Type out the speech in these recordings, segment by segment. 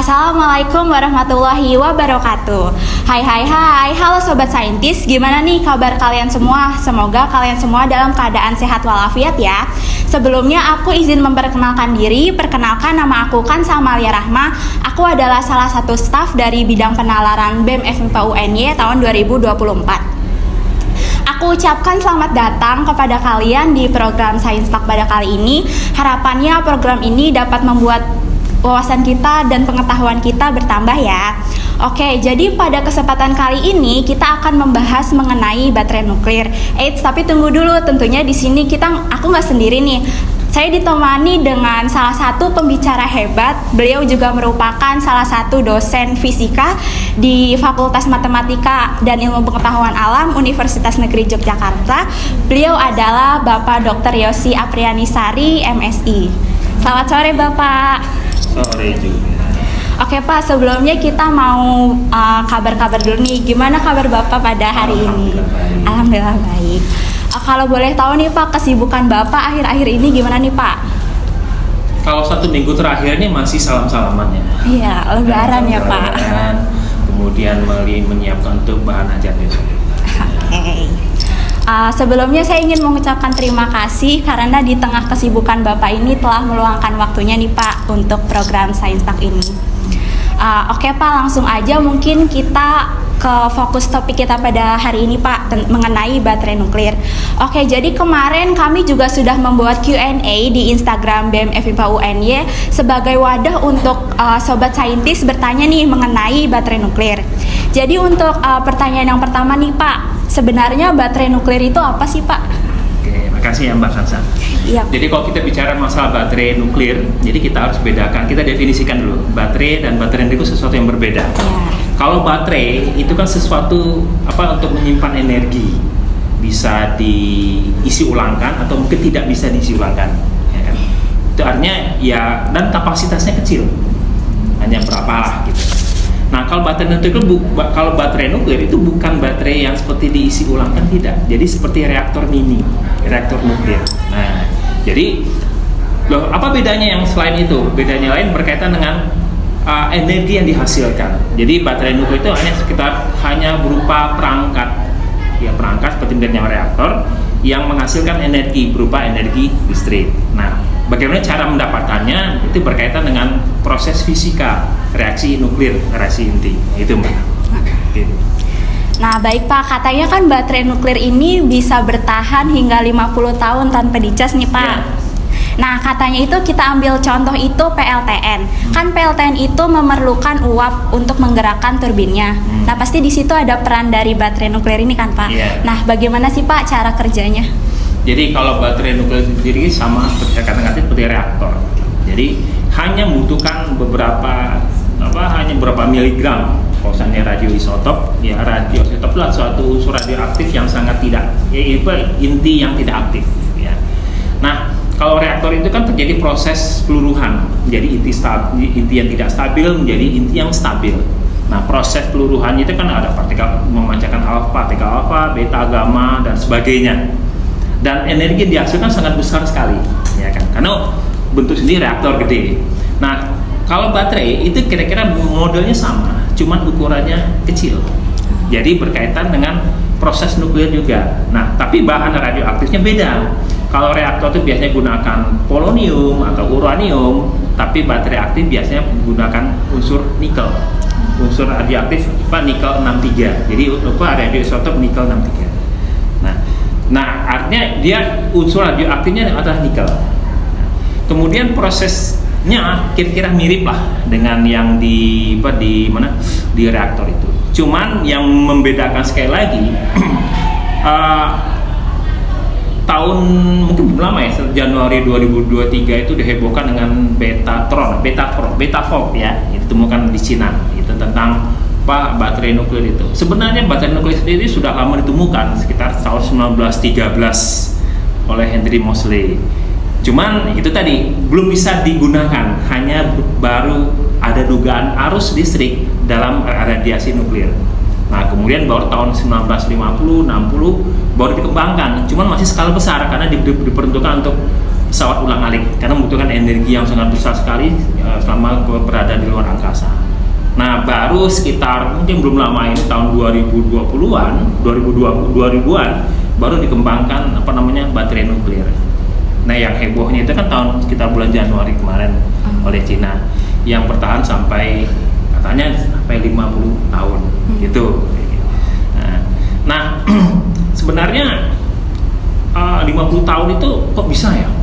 Assalamualaikum warahmatullahi wabarakatuh. Hai, halo Sobat Saintis, gimana nih kabar kalian semua? Semoga kalian semua dalam keadaan sehat walafiat ya. Sebelumnya aku izin memperkenalkan diri. Perkenalkan, nama aku Kansa Amalia Rahma. Aku adalah salah satu staf dari bidang penalaran BEM FMIPA UNY tahun 2024. Aku ucapkan selamat datang kepada kalian di program Sains Talk pada kali ini. Harapannya program ini dapat membuat wawasan kita dan pengetahuan kita bertambah ya. Oke, jadi pada kesempatan kali ini kita akan membahas mengenai baterai nuklir. Eits, tapi tunggu dulu, tentunya di sini aku nggak sendiri nih. Saya ditemani dengan salah satu pembicara hebat. Beliau juga merupakan salah satu dosen fisika di Fakultas Matematika dan Ilmu Pengetahuan Alam Universitas Negeri Yogyakarta. Beliau adalah Bapak Dr. Yosi Aprianisari, MSI. Selamat sore Bapak. Sore juga. Oke Pak, sebelumnya kita mau kabar-kabar dulu nih. Gimana kabar Bapak pada hari ini? Alhamdulillah baik. Kalau boleh tahu nih Pak, kesibukan Bapak akhir-akhir ini gimana nih Pak? Kalau 1 minggu terakhir ini masih salam-salaman ya. Iya, lebaran ya Pak. Kemudian menyiapkan untuk bahan ajar besok. Oke. Sebelumnya saya ingin mengucapkan terima kasih karena di tengah kesibukan Bapak ini telah meluangkan waktunya nih Pak untuk program Sains Talk ini. Oke Pak, langsung aja mungkin kita ke fokus topik kita pada hari ini Pak, mengenai baterai nuklir. Oke, jadi kemarin kami juga sudah membuat Q&A di Instagram BEM FMIPA UNY sebagai wadah untuk Sobat Saintis bertanya nih mengenai baterai nuklir. Jadi untuk pertanyaan yang pertama nih Pak, sebenarnya baterai nuklir itu apa sih Pak? Oke, makasih ya Mbak Sansa. Iya. Jadi kalau kita bicara masalah baterai nuklir, jadi kita harus bedakan, kita definisikan dulu. Baterai dan baterai itu sesuatu yang berbeda. Ya. Kalau baterai itu kan sesuatu untuk menyimpan energi, bisa diisi ulangkan atau mungkin tidak bisa diisi ulangkan. Ya kan? Itu artinya ya, dan kapasitasnya kecil, hanya berapa lah gitu. Nah, kalau baterai nuklir itu bukan baterai yang seperti diisi ulangkan, tidak. Jadi seperti reaktor mini, reaktor nuklir. Nah, jadi apa bedanya yang selain itu? Bedanya lain berkaitan dengan energi yang dihasilkan. Jadi baterai nuklir itu hanya berupa perangkat, ya perangkat seperti misalnya reaktor yang menghasilkan energi berupa energi listrik. Nah, bagaimana cara mendapatkannya itu berkaitan dengan proses fisika reaksi nuklir, reaksi inti. Itu Mbak. Gitu. Nah baik Pak, katanya kan baterai nuklir ini bisa bertahan hingga 50 tahun tanpa dicas nih Pak. Ya. Nah katanya itu kita ambil contoh itu PLTN. Kan PLTN itu memerlukan uap untuk menggerakkan turbinnya. Nah pasti di situ ada peran dari baterai nuklir ini kan Pak. Ya. Nah bagaimana sih Pak cara kerjanya? Jadi kalau baterai nuklir sendiri sama seperti reaktor. Jadi hanya membutuhkan beberapa miligram. Kalau misalnya radioisotop, ya radioisotop adalah suatu unsur radioaktif yang sangat inti yang tidak aktif. Ya. Nah, kalau reaktor itu kan terjadi proses peluruhan, jadi inti yang tidak stabil menjadi inti yang stabil. Nah, proses peluruhan itu kan ada partikel memancarkan partikel alfa, beta, gamma dan sebagainya. Dan energi yang dihasilkan sangat besar sekali, ya kan? Karena bentuk sendiri reaktor gede. Nah, kalau baterai itu kira-kira modelnya sama, cuman ukurannya kecil. Jadi berkaitan dengan proses nuklir juga. Nah, tapi bahan radioaktifnya beda. Kalau reaktor itu biasanya gunakan polonium atau uranium, tapi baterai aktif biasanya menggunakan unsur nikel. Unsur radioaktif nikel 63. Jadi radioisotop nikel 63. Nah, artinya dia unsur radioaktifnya adalah nikel. Kemudian prosesnya kira-kira mirip lah dengan yang di reaktor itu. Cuman yang membedakan sekali lagi tahun mungkin belum lama ya, Januari 2023 itu dihebohkan dengan Betafog ya, ditemukan di Cina itu tentang baterai nuklir itu. Sebenarnya baterai nuklir sendiri sudah lama ditemukan sekitar tahun 1913 oleh Henry Moseley. Cuman itu tadi belum bisa digunakan, hanya baru ada dugaan arus listrik dalam radiasi nuklir. Nah, kemudian baru tahun 1950-60 baru dikembangkan. Cuman masih skala besar karena diperuntukkan untuk pesawat ulang-alik karena membutuhkan energi yang sangat besar sekali selama berada di luar angkasa. Nah, baru sekitar mungkin belum lama ini tahun 2020-an, 2020-an baru dikembangkan baterai nuklir. Nah, yang hebohnya itu kan tahun sekitar bulan Januari kemarin oleh Cina yang bertahan katanya sampai 50 tahun gitu. Nah, sebenarnya 50 tahun itu kok bisa ya?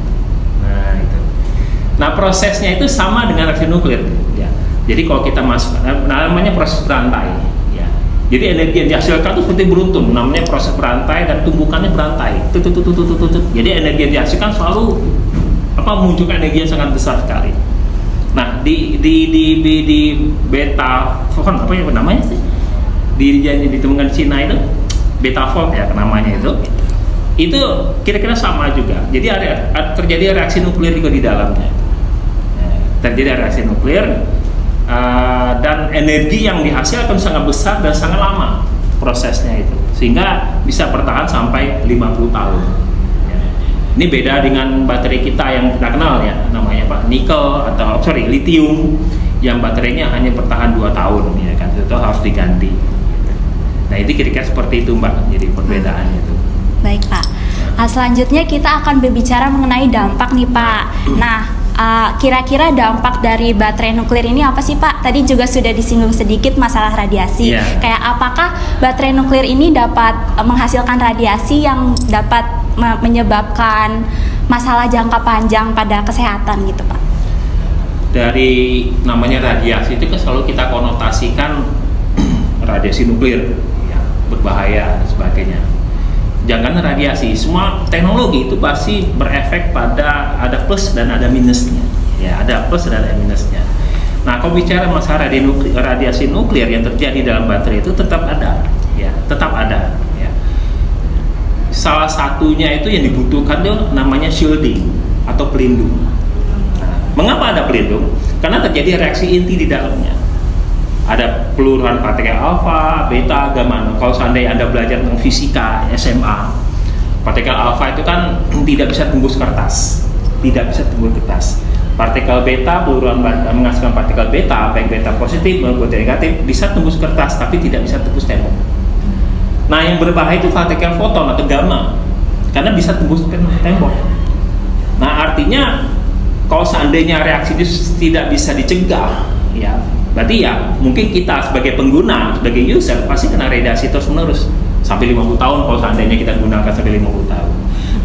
Nah, prosesnya itu sama dengan reaksi nuklir. Ya. Jadi kalau kita masuk, namanya proses berantai. Ya. Jadi energi yang dihasilkan itu seperti beruntun, namanya proses berantai dan tumbukannya berantai. Jadi energi yang dihasilkan selalu menunjukkan energi yang sangat besar sekali. Nah, di beta fold namanya sih? Ditemukan di Cina itu beta fold ya namanya itu. Itu kira-kira sama juga. Jadi terjadi reaksi nuklir juga di dalamnya. Terjadi reaksi nuklir dan energi yang dihasilkan sangat besar dan sangat lama prosesnya itu, sehingga bisa bertahan sampai 50 tahun. Ini beda dengan baterai kita yang kita kenal ya, namanya nikel atau lithium yang baterainya hanya bertahan 2 tahun ya kan, itu harus diganti. Nah, itu kira-kira seperti itu Mbak, jadi perbedaannya itu. Baik Pak. Selanjutnya kita akan berbicara mengenai dampak nih Pak. Nah, kira-kira dampak dari baterai nuklir ini apa sih Pak? Tadi juga sudah disinggung sedikit masalah radiasi. Kayak apakah baterai nuklir ini dapat menghasilkan radiasi yang dapat menyebabkan masalah jangka panjang pada kesehatan gitu Pak? Dari namanya radiasi itu kan selalu kita konotasikan radiasi nuklir ya, berbahaya dan sebagainya. Jangan radiasi, semua teknologi itu pasti berefek pada ada plus dan ada minusnya. Ya, ada plus dan ada minusnya. Nah, kalau bicara masalah radiasi nuklir yang terjadi dalam baterai itu tetap ada, ya, tetap ada. Ya. Salah satunya itu yang dibutuhkan itu namanya shielding atau pelindung. Nah, mengapa ada pelindung? Karena terjadi reaksi inti di dalamnya. Ada peluruhan partikel alfa, beta, gamma. Kalau seandainya Anda belajar tentang fisika SMA, partikel alfa itu kan tidak bisa tembus kertas, Partikel beta, peluruhan menghasilkan partikel beta, baik beta positif maupun negatif, bisa tembus kertas, tapi tidak bisa tembus tembok. Nah, yang berbahaya itu partikel foton atau gamma, karena bisa tembus tembok. Nah, artinya kalau seandainya reaksi itu tidak bisa dicegah, ya. Berarti ya mungkin kita sebagai pengguna, sebagai user pasti kena radiasi terus menerus sampai 50 tahun kalau seandainya kita gunakan sampai 50 tahun.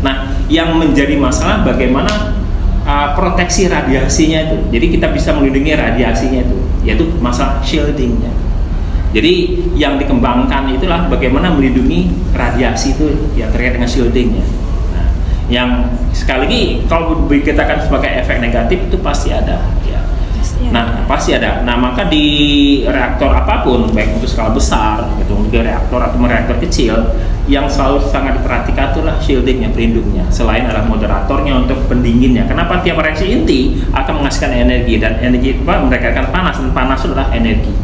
Nah, yang menjadi masalah bagaimana proteksi radiasinya itu. Jadi kita bisa melindungi radiasinya itu, yaitu masalah shieldingnya. Jadi yang dikembangkan itulah bagaimana melindungi radiasi itu yang terkait dengan shieldingnya. Nah, yang sekali lagi kalau dikatakan sebagai efek negatif itu pasti ada. Ya. Nah, pasti ada. Nah, maka di reaktor apapun, baik untuk skala besar, gitu, untuk reaktor atau reaktor kecil, yang selalu sangat diperhatikan itulah shieldingnya, pelindungnya. Selain adalah moderatornya untuk pendinginnya. Kenapa tiap reaksi inti akan menghasilkan energi, dan energi mereka akan panas, dan panas adalah energi.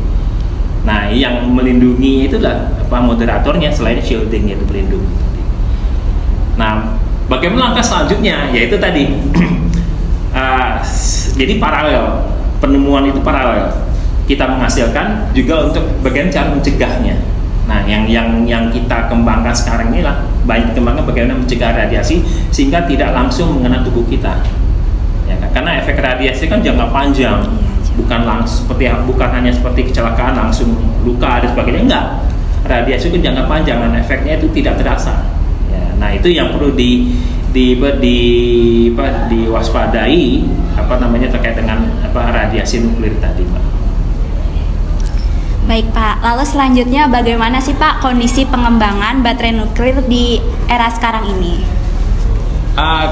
Nah, yang melindungi itulah moderatornya selain shieldingnya itu pelindung. Nah, bagaimana langkah selanjutnya? Yaitu tadi, jadi paralel. Penemuan itu paralel, kita menghasilkan juga untuk bagian cara mencegahnya. Nah, yang kita kembangkan sekarang inilah banyak dikembangkan bagaimana mencegah radiasi sehingga tidak langsung mengena tubuh kita. Ya, karena efek radiasi kan jangka panjang, bukan hanya seperti kecelakaan langsung luka dan sebagainya, enggak. Radiasi itu jangka panjang dan efeknya itu tidak terasa. Ya, nah, itu yang perlu diwaspadai terkait dengan radiasi nuklir tadi, Pak. Baik Pak, lalu selanjutnya bagaimana sih Pak kondisi pengembangan baterai nuklir di era sekarang ini?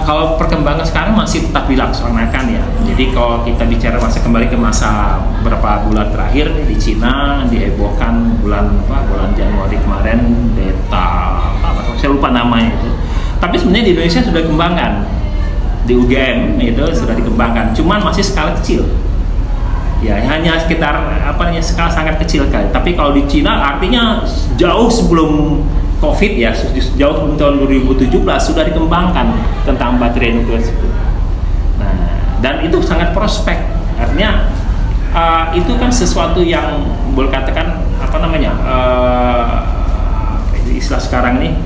Kalau perkembangan sekarang masih tetap dilaksanakan ya. Jadi kalau kita bicara kembali ke masa beberapa bulan terakhir di Cina dihebohkan bulan Januari kemarin saya lupa namanya itu. Tapi sebenarnya di Indonesia sudah dikembangkan, di UGM itu sudah dikembangkan, cuman masih skala kecil. Ya, hanya sekitar skala sangat kecil kali. Tapi kalau di Cina artinya jauh sebelum COVID ya, jauh sebelum tahun 2017 sudah dikembangkan tentang baterai nuklir tersebut. dan itu sangat prospek. Artinya itu kan sesuatu yang boleh katakan apa namanya, istilah sekarang ini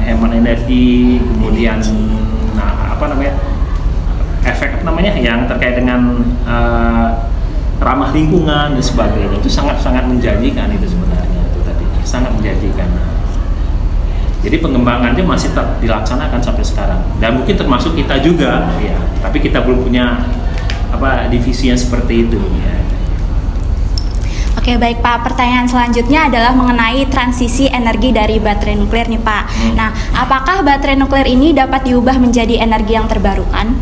hemat energi, kemudian apa namanya, efek apa namanya yang terkait dengan ramah lingkungan dan sebagainya. Itu sangat menjanjikan itu sebenarnya, itu tadi sangat menjanjikan. Jadi pengembangannya masih tetap dilaksanakan sampai sekarang, dan mungkin termasuk kita juga ya, tapi kita belum punya divisi yang seperti itu ya. Oke, baik Pak. Pertanyaan selanjutnya adalah mengenai transisi energi dari baterai nuklir nih Pak. Nah, apakah baterai nuklir ini dapat diubah menjadi energi yang terbarukan?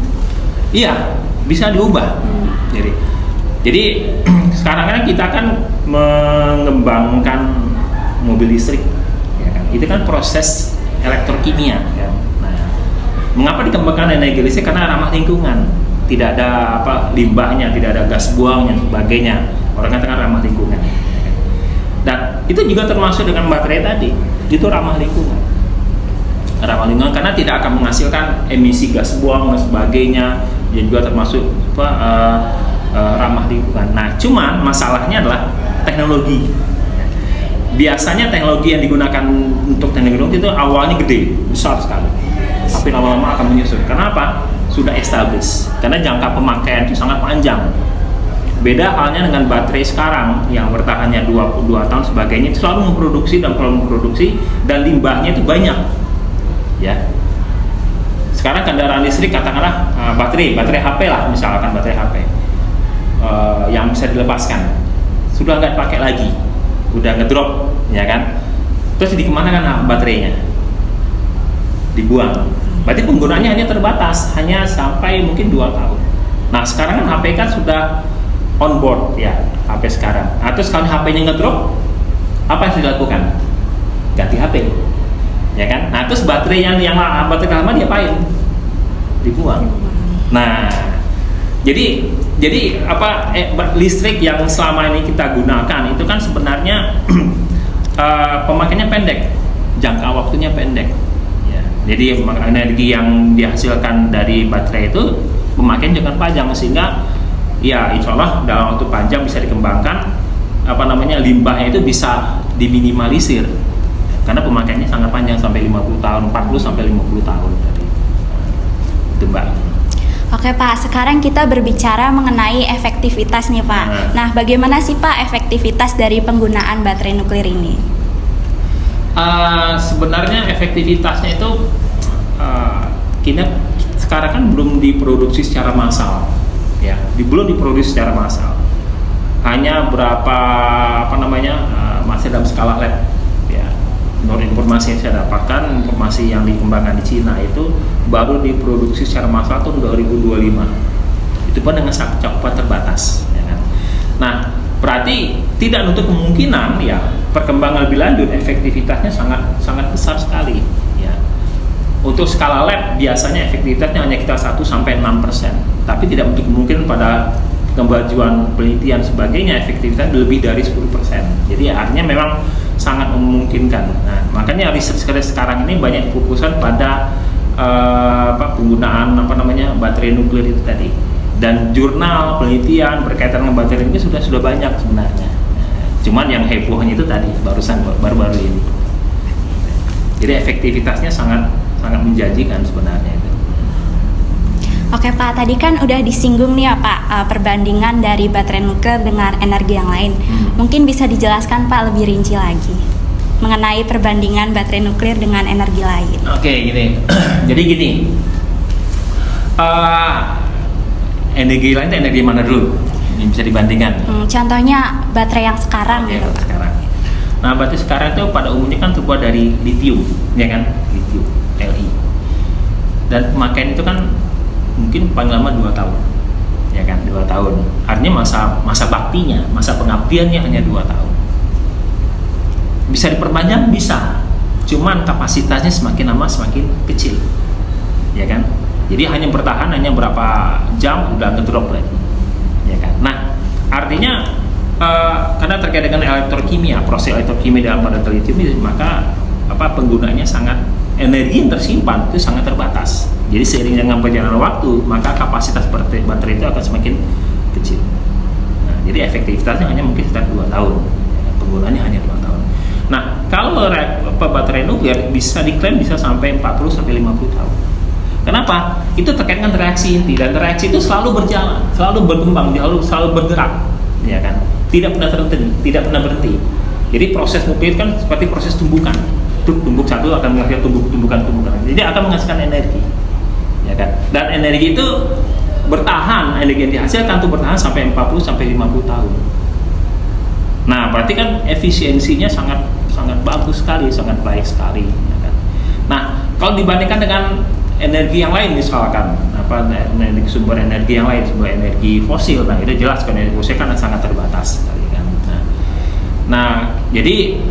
Iya, bisa diubah. Jadi sekarang kan kita mengembangkan mobil listrik, ya kan? Itu kan proses elektrokimia, kan? Nah, mengapa dikembangkan energi listrik? Karena ramah lingkungan, tidak ada limbahnya, tidak ada gas buangnya, sebagainya. Orang katakan ramah lingkungan. Dan itu juga termasuk dengan baterai tadi, itu ramah lingkungan. Ramah lingkungan karena tidak akan menghasilkan emisi gas buang dan sebagainya, yang juga termasuk ramah lingkungan. Nah, cuman masalahnya adalah teknologi. Biasanya teknologi yang digunakan untuk teknologi itu awalnya gede, besar sekali, tapi lama-lama akan menyusut. Kenapa? Sudah established. Karena jangka pemakaian itu sangat panjang. Beda halnya dengan baterai sekarang yang bertahannya 22 tahun sebagainya, itu selalu memproduksi dan limbahnya itu banyak. Ya. Sekarang kendaraan listrik katakanlah baterai HP lah, misalkan baterai HP yang bisa dilepaskan, sudah nggak pakai lagi, udah ngedrop, ya kan? Terus dikemanakan baterainya? Dibuang. Berarti penggunaannya hanya terbatas, hanya sampai mungkin 2 tahun. Nah, sekarang kan HP kan sudah on board ya, HP sekarang. Terus kalau HP-nya ngedrop, apa yang dilakukan? Ganti HP, ya kan? Nah, terus baterai yang baterai lama diapain? Dibuang. Nah, jadi listrik yang selama ini kita gunakan itu kan sebenarnya pemakaiannya pendek, jangka waktunya pendek. Ya. Jadi energi yang dihasilkan dari baterai itu pemakaian jangka panjang, sehingga ya insya Allah dalam waktu panjang bisa dikembangkan limbahnya itu bisa diminimalisir karena pemakaiannya sangat panjang sampai 50 tahun, 40 sampai 50 tahun tadi. Itu Mbak. Oke Pak, sekarang kita berbicara mengenai efektivitas nih Pak. Nah, bagaimana sih Pak efektivitas dari penggunaan baterai nuklir ini? Sebenarnya efektivitasnya itu kita sekarang kan belum diproduksi secara massal, ya, belum diproduksi secara massal. Hanya berapa masih dalam skala lab, ya. Menurut informasi yang saya dapatkan, informasi yang dikembangkan di Cina itu baru diproduksi secara massal tahun 2025. Itu pun dengan cakupan terbatas, ya kan? Nah, berarti tidak menutup kemungkinan ya perkembangan lebih lanjut, efektivitasnya sangat besar sekali, ya. Untuk skala lab biasanya efektivitasnya hanya kita 1-6%, tapi tidak menutup kemungkinan pada kemajuan penelitian sebagainya efektivitas lebih dari 10%. Jadi artinya memang sangat memungkinkan. Nah, makanya riset sekarang ini banyak fokusan pada penggunaan baterai nuklir itu tadi, dan jurnal penelitian berkaitan dengan baterai ini sudah banyak sebenarnya. Cuman yang hebohnya itu tadi baru-baru ini. Jadi efektivitasnya sangat menjanjikan sebenarnya itu. Oke Pak, tadi kan udah disinggung nih ya Pak perbandingan dari baterai nuklir dengan energi yang lain. Mungkin bisa dijelaskan Pak lebih rinci lagi mengenai perbandingan baterai nuklir dengan energi lain. Oke, gini. Jadi gini, energi lain itu energi mana dulu? Ini bisa dibandingkan. Contohnya baterai yang sekarang gitu Pak. Sekarang. Nah, baterai sekarang itu pada umumnya kan terbuat dari litium, ya kan? Litium, Li. Dan pemakaian itu kan mungkin paling lama 2 tahun, ya kan, 2 tahun. Artinya masa baktinya, masa pengabdiannya hanya 2 tahun. Bisa diperbanyak, bisa. Cuman kapasitasnya semakin lama semakin kecil, ya kan. Jadi hanya bertahan hanya berapa jam udah ngedrop lagi, ya kan. Nah, artinya karena terkait dengan elektrokimia, proses elektrokimia dalam baterai litium, maka penggunaannya energi yang tersimpan itu sangat terbatas. Jadi seiring dengan perjalanan waktu, maka kapasitas baterai itu akan semakin kecil. Nah, jadi efektivitasnya hanya mungkin sekitar 2 tahun. Penggunaannya hanya 2 tahun. Nah, kalau baterai nuklir bisa diklaim bisa sampai 40 sampai 50 tahun. Kenapa? Itu terkait dengan reaksi inti, dan reaksi itu selalu berjalan, selalu berkembang, selalu bergerak, ya kan? Tidak pernah terhenti, tidak pernah berhenti. Jadi proses nuklir kan seperti proses tumbukan. Tumbuk satu akan menghasilkan tumbukan. Jadi akan menghasilkan energi, ya kan? Dan energi itu bertahan, energi yang dihasilkan itu bertahan sampai 40 sampai 50 tahun. Nah, berarti kan efisiensinya sangat bagus sekali, sangat baik sekali, ya kan? Nah, kalau dibandingkan dengan energi yang lain, misalkan sumber energi yang lain, sumber energi fosil, nah itu jelas kan energi fosil kan sangat terbatas sekali kan. Nah, jadi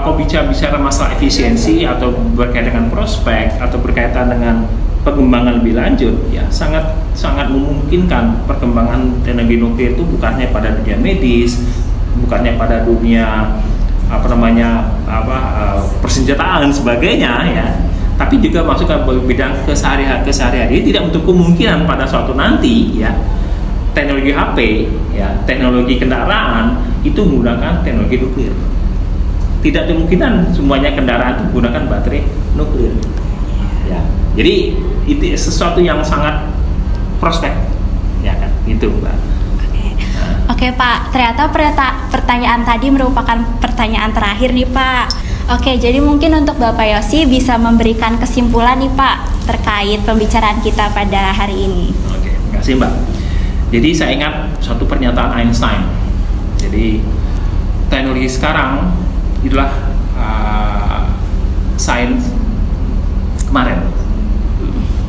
kalau bicara masalah efisiensi atau berkaitan dengan prospek atau berkaitan dengan pengembangan lebih lanjut, ya sangat memungkinkan perkembangan energi nuklir itu bukannya pada dunia medis, bukannya pada dunia persenjataan dan sebagainya, ya, tapi juga masuk ke bidang keseharian. Jadi tidak untuk kemungkinan pada suatu nanti, ya, teknologi HP, ya, teknologi kendaraan itu menggunakan teknologi nuklir. Tidak kemungkinan semuanya kendaraan itu menggunakan baterai nuklir, ya. Jadi itu sesuatu yang sangat prospek, ya kan, itu, Mbak. Oke Pak, ternyata pertanyaan tadi merupakan pertanyaan terakhir nih Pak. Oke, jadi mungkin untuk Bapak Yosi bisa memberikan kesimpulan nih Pak terkait pembicaraan kita pada hari ini. Oke, terima kasih Mbak. Jadi saya ingat suatu pernyataan Einstein. Jadi teknologi sekarang itulah sains kemarin.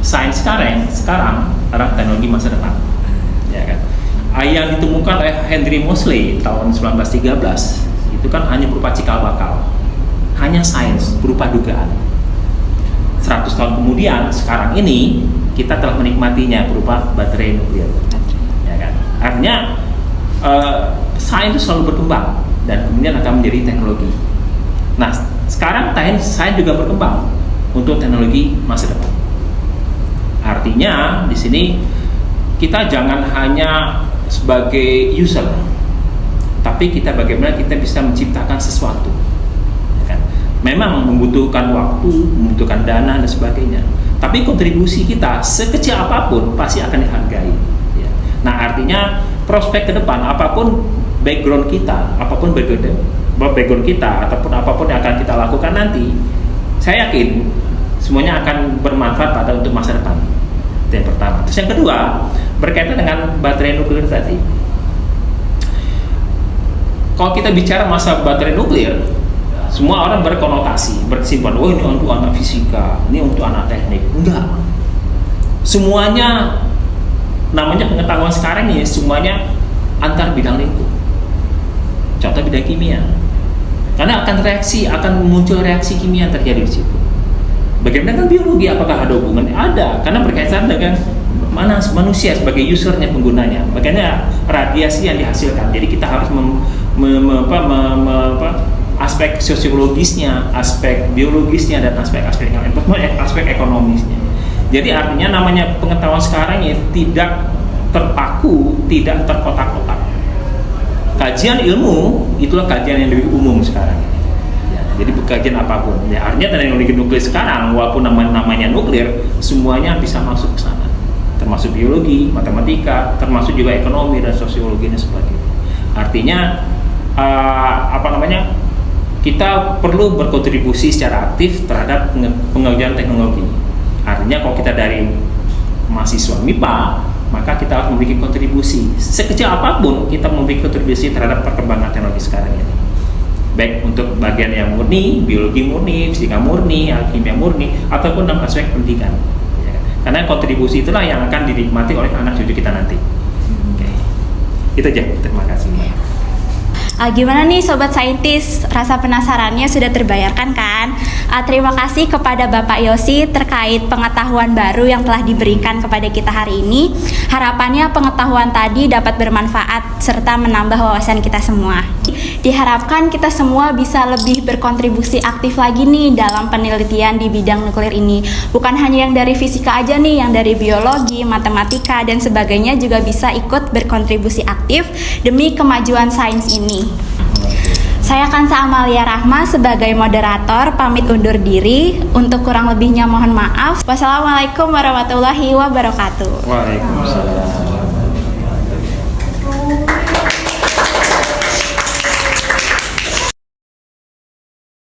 Sains sekarang adalah teknologi masa depan, ya kan? Yang ditemukan oleh Henry Moseley tahun 1913 itu kan hanya berupa cikal bakal, hanya sains berupa dugaan. 100 tahun kemudian, sekarang ini kita telah menikmatinya berupa baterai nuklir, ya kan? Artinya sains itu selalu berkembang dan kemudian akan menjadi teknologi. Nah, sekarang sains juga berkembang untuk teknologi masa depan. Artinya di sini kita jangan hanya sebagai user, tapi bagaimana kita bisa menciptakan sesuatu, ya kan? Memang membutuhkan waktu, membutuhkan dana dan sebagainya, tapi kontribusi kita sekecil apapun pasti akan dihargai, ya. Nah, artinya prospek ke depan, apapun background kita ataupun apapun yang akan kita lakukan nanti, saya yakin semuanya akan bermanfaat untuk masa depan. Itu yang pertama. Terus yang kedua, berkaitan dengan baterai nuklir tadi. Kalau kita bicara masa baterai nuklir, semua orang berkonotasi, berkesimpulan, oh ini untuk anak fisika, ini untuk anak teknik. Enggak. Semuanya, namanya pengetahuan sekarang ini, semuanya antar bidang lingkup. Contoh bidang kimia. Karena akan muncul reaksi kimia yang terjadi di situ. Bagaimana dengan biologi? Apakah ada hubungannya? Ada, karena berkaitan dengan manusia sebagai usernya, penggunanya. Bagaimana radiasi yang dihasilkan. Jadi kita harus aspek sosiologisnya, aspek biologisnya, dan aspek ekonomisnya. Jadi artinya namanya pengetahuan sekarang ya tidak terpaku, tidak terkotak-kotak. Kajian ilmu itulah kajian yang lebih umum sekarang. Jadi kajian apapun, ya, artinya teknologi nuklir sekarang walaupun namanya nuklir, semuanya bisa masuk ke sana, termasuk biologi, matematika, termasuk juga ekonomi dan sosiologi dan sebagainya. Artinya kita perlu berkontribusi secara aktif terhadap pengembangan teknologi. Artinya kalau kita dari mahasiswa MIPA, maka kita harus memiliki kontribusi sekecil apapun, kita memiliki kontribusi terhadap perkembangan teknologi sekarang ini. Baik untuk bagian yang murni, biologi murni, fisika murni, kimia murni, ataupun dalam aspek pendidikan, ya. Karena kontribusi itulah yang akan dinikmati oleh anak cucu kita nanti. Oke. Itu aja, terima kasih. Gimana nih Sobat Saintis, rasa penasarannya sudah terbayarkan kan? Terima kasih kepada Bapak Yosi terkait pengetahuan baru yang telah diberikan kepada kita hari ini. Harapannya pengetahuan tadi dapat bermanfaat serta menambah wawasan kita semua. Diharapkan kita semua bisa lebih berkontribusi aktif lagi nih dalam penelitian di bidang nuklir ini. Bukan hanya yang dari fisika aja nih, yang dari biologi, matematika, dan sebagainya juga bisa ikut berkontribusi aktif demi kemajuan sains ini. Saya Kansa Amalia Rahma sebagai moderator pamit undur diri. Untuk kurang lebihnya mohon maaf. Wassalamualaikum warahmatullahi wabarakatuh. Waalaikumsalam.